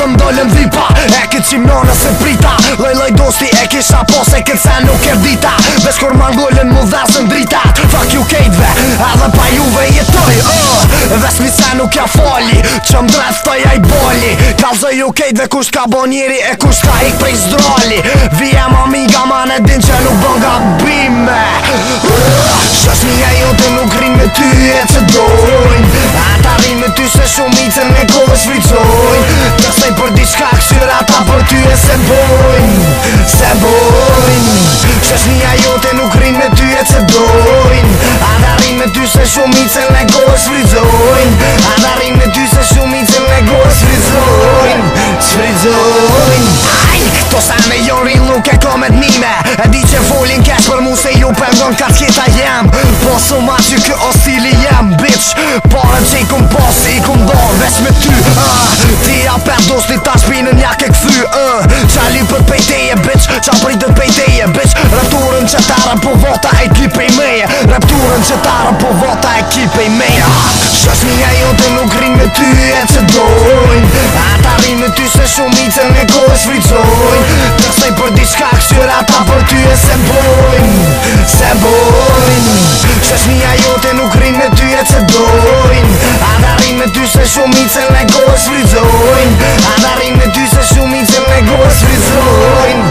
dhe m'dollën dhipa. E këtë qimnone se prita, loj dosti e kisha po se këtë se nuk e dita. Vesh kur m'angullin mu dhezën drita. Fuck you kejtve, edhe pa juve jetoj. Vesh mi se nuk ja fali, që m'dreth të jaj boli. Kalzoj ju kejtve kush ka bo njeri e kush ka hik prej zdrali. Vijem amiga man e din që nuk bën gabime. Shoshnia jote nuk rin me ty e që dojnë. Ata rin me ty se shumicën me kove shfriqojnë. Tërsej për diçka këshyra ta për ty e se bojnë. Shoshnia jote nuk rin me ty e që dojnë. Ata rin me ty se shumicën me kove shfriqojnë. Ata rin me ty se shumicën me kove shfriqojnë. Aj, këto sene jo rin nuk e komet nime. E di që folin kesh për mu se ju pengon ka t'keta jem. Po su ma që kë ostili jem, bitch. Parën që i kum pas, i kum do, veç me ty. Ti a pet dosti ta shpinën ja ke këthy. Qa lipët pejteje, bitch, qa pritët pejteje, bitch. Rapturën që tarën po vota e kipe i meje. Rapturën që tarën po vota e kipe i meje. Shoshnia jote nuk rin me ty e që dojnë. Ata rin me ty se shumicën me kohë shfriqojnë. Tërsej për diçka këshyra ta për ty e se bojnë. Shoshnia jote nuk rin me ty e që dojnë. Ata rin me ty se shumicën me kohë shfriqojnë. Ata rin me ty se shumicën me kohë shfriqojnë.